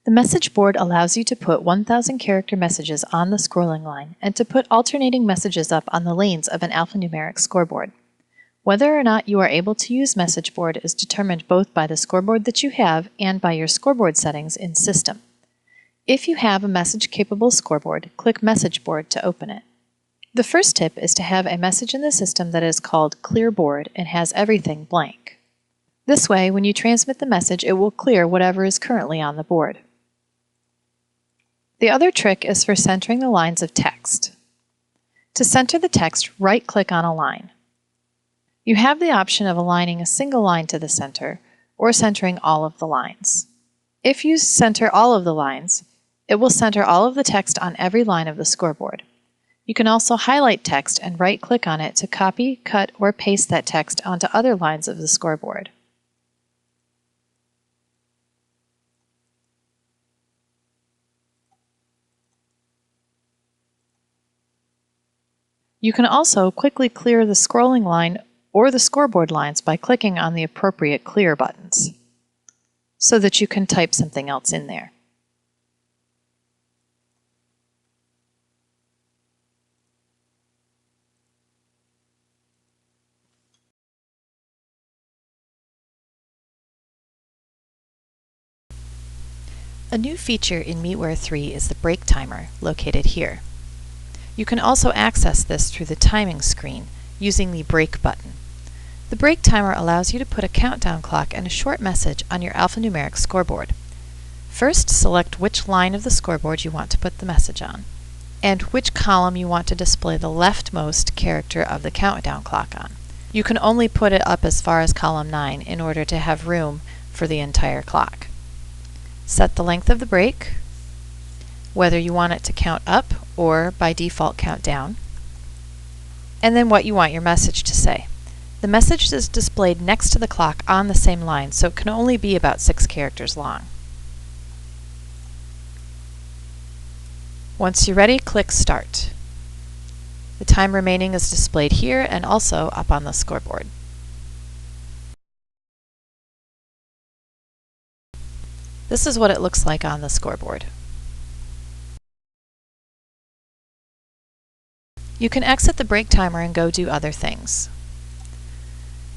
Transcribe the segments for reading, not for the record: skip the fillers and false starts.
The message board allows you to put 1,000 character messages on the scrolling line and to put alternating messages up on the lanes of an alphanumeric scoreboard. Whether or not you are able to use message board is determined both by the scoreboard that you have and by your scoreboard settings in System. If you have a message-capable scoreboard, click Message Board to open it. The first tip is to have a message in the system that is called Clear Board and has everything blank. This way, when you transmit the message, it will clear whatever is currently on the board. The other trick is for centering the lines of text. To center the text, right-click on a line. You have the option of aligning a single line to the center or centering all of the lines. If you center all of the lines, it will center all of the text on every line of the scoreboard. You can also highlight text and right-click on it to copy, cut, or paste that text onto other lines of the scoreboard. You can also quickly clear the scrolling line or the scoreboard lines by clicking on the appropriate clear buttons, so that you can type something else in there. A new feature in MEETWARE 3 is the break timer, located here. You can also access this through the timing screen using the break button. The break timer allows you to put a countdown clock and a short message on your alphanumeric scoreboard. First, select which line of the scoreboard you want to put the message on, and which column you want to display the leftmost character of the countdown clock on. You can only put it up as far as column 9 in order to have room for the entire clock. Set the length of the break, whether you want it to count up or by default count down, and then what you want your message to say. The message is displayed next to the clock on the same line, so it can only be about 6 characters long. Once you're ready, click Start. The time remaining is displayed here and also up on the scoreboard. This is what it looks like on the scoreboard. You can exit the break timer and go do other things.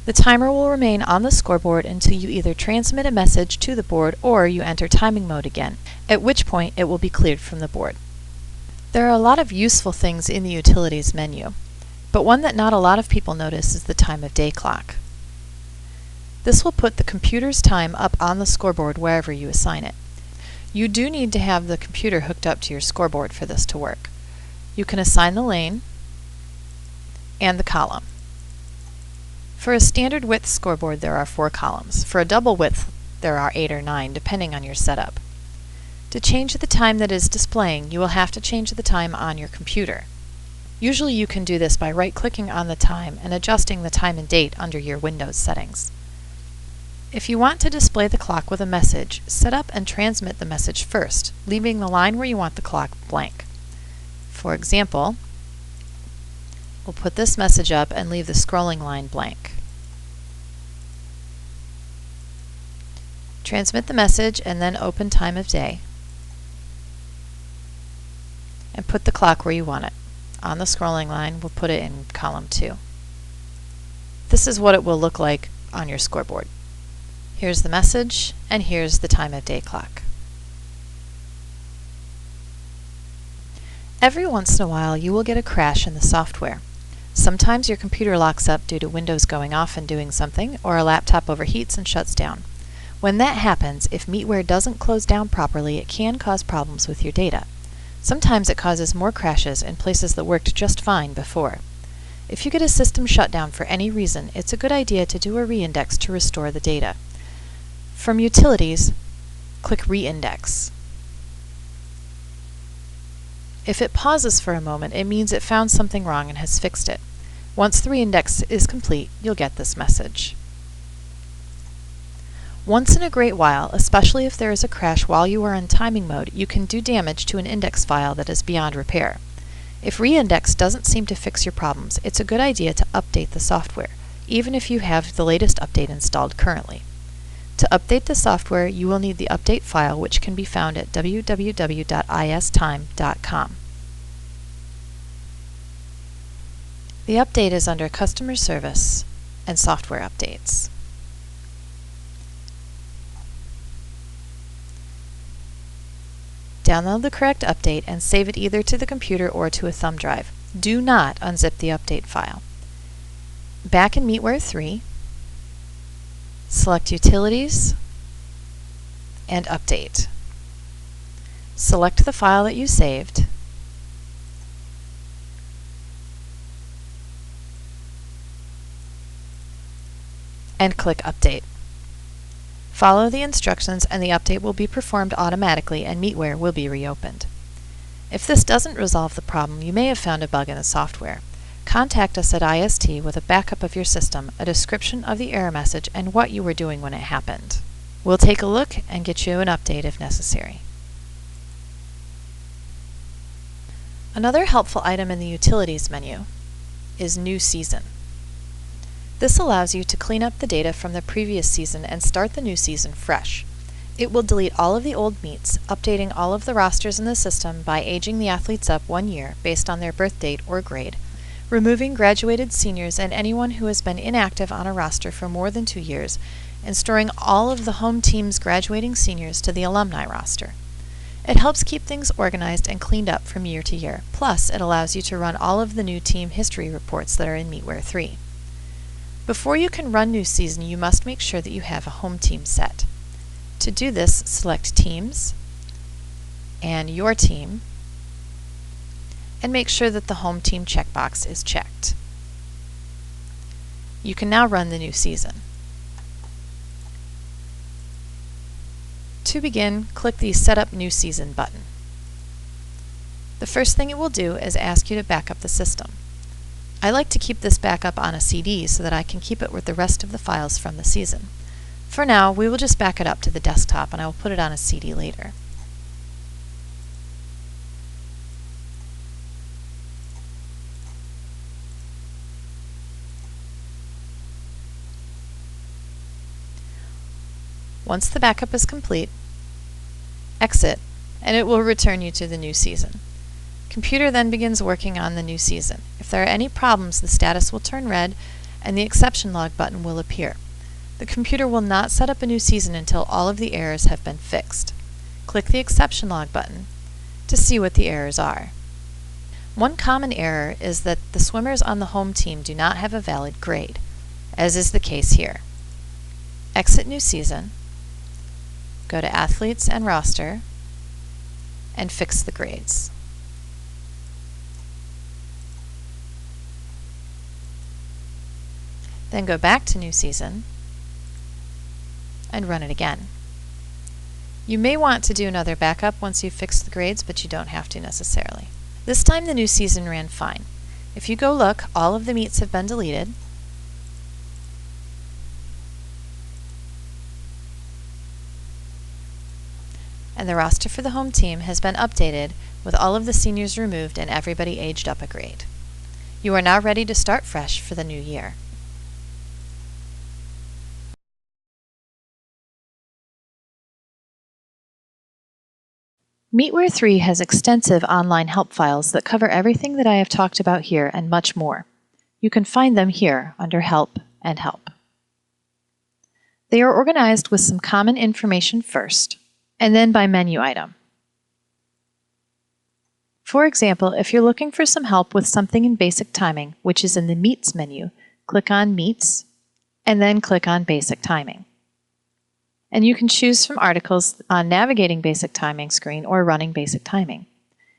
The timer will remain on the scoreboard until you either transmit a message to the board or you enter timing mode again, at which point it will be cleared from the board. There are a lot of useful things in the Utilities menu, but one that not a lot of people notice is the time of day clock. This will put the computer's time up on the scoreboard wherever you assign it. You do need to have the computer hooked up to your scoreboard for this to work. You can assign the lane and the column. For a standard width scoreboard, there are 4 columns. For a double width, there are 8 or 9, depending on your setup. To change the time that is displaying, you will have to change the time on your computer. Usually you can do this by right-clicking on the time and adjusting the time and date under your Windows settings. If you want to display the clock with a message, set up and transmit the message first, leaving the line where you want the clock blank. For example, we'll put this message up and leave the scrolling line blank. Transmit the message and then open time of day, and put the clock where you want it. On the scrolling line, we'll put it in column 2. This is what it will look like on your scoreboard. Here's the message, and here's the time of day clock. Every once in a while, you will get a crash in the software. Sometimes your computer locks up due to Windows going off and doing something, or a laptop overheats and shuts down. When that happens, if MEETWARE doesn't close down properly, it can cause problems with your data. Sometimes it causes more crashes in places that worked just fine before. If you get a system shutdown for any reason, it's a good idea to do a reindex to restore the data. From Utilities, click Reindex. If it pauses for a moment, it means it found something wrong and has fixed it. Once the reindex is complete, you'll get this message. Once in a great while, especially if there is a crash while you are in timing mode, you can do damage to an index file that is beyond repair. If Reindex doesn't seem to fix your problems, it's a good idea to update the software, even if you have the latest update installed currently. To update the software, you will need the update file, which can be found at www.istime.com. The update is under Customer Service and Software Updates. Download the correct update and save it either to the computer or to a thumb drive. Do not unzip the update file. Back in MEETWARE 3, select Utilities and Update. Select the file that you saved and click Update. Follow the instructions and the update will be performed automatically and MEETWARE will be reopened. If this doesn't resolve the problem, you may have found a bug in the software. Contact us at IST with a backup of your system, a description of the error message, and what you were doing when it happened. We'll take a look and get you an update if necessary. Another helpful item in the Utilities menu is New Season. This allows you to clean up the data from the previous season and start the new season fresh. It will delete all of the old meets, updating all of the rosters in the system by aging the athletes up 1 year based on their birth date or grade, removing graduated seniors and anyone who has been inactive on a roster for more than 2 years, and storing all of the home team's graduating seniors to the alumni roster. It helps keep things organized and cleaned up from year to year. Plus, it allows you to run all of the new team history reports that are in MEETWARE 3. Before you can run New Season, you must make sure that you have a home team set. To do this, select Teams and Your Team, and make sure that the Home Team checkbox is checked. You can now run the new season. To begin, click the Set Up New Season button. The first thing it will do is ask you to back up the system. I like to keep this backup on a CD so that I can keep it with the rest of the files from the season. For now, we will just back it up to the desktop and I will put it on a CD later. Once the backup is complete, exit, and it will return you to the new season. Computer then begins working on the new season. If there are any problems, the status will turn red and the exception log button will appear. The computer will not set up a new season until all of the errors have been fixed. Click the exception log button to see what the errors are. One common error is that the swimmers on the home team do not have a valid grade, as is the case here. Exit New Season, go to Athletes and Roster, and fix the grades. Then go back to New Season and run it again. You may want to do another backup once you've fixed the grades, but you don't have to necessarily. This time the new season ran fine. If you go look, all of the meets have been deleted. And the roster for the home team has been updated with all of the seniors removed and everybody aged up a grade. You are now ready to start fresh for the new year. MEETWARE 3 has extensive online help files that cover everything that I have talked about here and much more. You can find them here under Help and Help. They are organized with some common information first, and then by menu item. For example, if you're looking for some help with something in basic timing, which is in the Meets menu, click on Meets, and then click on Basic Timing. And you can choose from articles on Navigating Basic Timing screen or Running Basic Timing.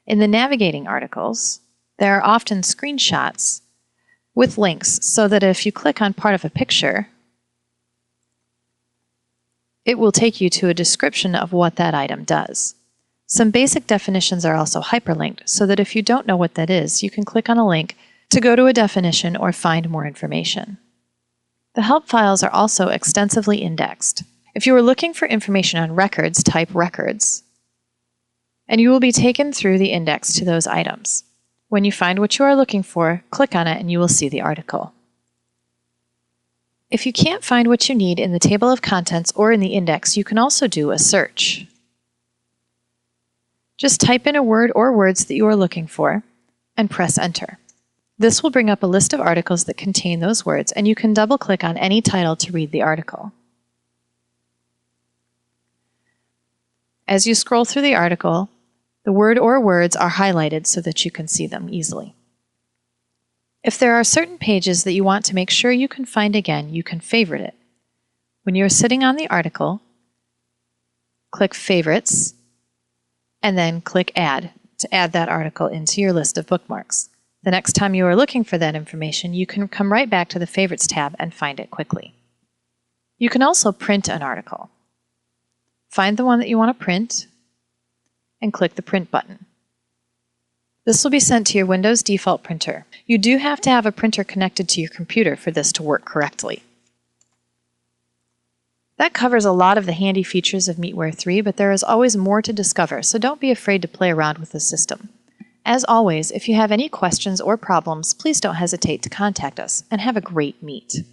In the Navigating articles, there are often screenshots with links so that if you click on part of a picture, it will take you to a description of what that item does. Some basic definitions are also hyperlinked so that if you don't know what that is, you can click on a link to go to a definition or find more information. The help files are also extensively indexed. If you are looking for information on records, type Records, and you will be taken through the index to those items. When you find what you are looking for, click on it and you will see the article. If you can't find what you need in the table of contents or in the index, you can also do a search. Just type in a word or words that you are looking for and press enter. This will bring up a list of articles that contain those words, and you can double-click on any title to read the article. As you scroll through the article, the word or words are highlighted so that you can see them easily. If there are certain pages that you want to make sure you can find again, you can favorite it. When you are sitting on the article, click Favorites, and then click Add to add that article into your list of bookmarks. The next time you are looking for that information, you can come right back to the Favorites tab and find it quickly. You can also print an article. Find the one that you want to print and click the Print button. This will be sent to your Windows default printer. You do have to have a printer connected to your computer for this to work correctly. That covers a lot of the handy features of MEETWARE 3, but there is always more to discover, so don't be afraid to play around with the system. As always, if you have any questions or problems, please don't hesitate to contact us, and have a great Meet.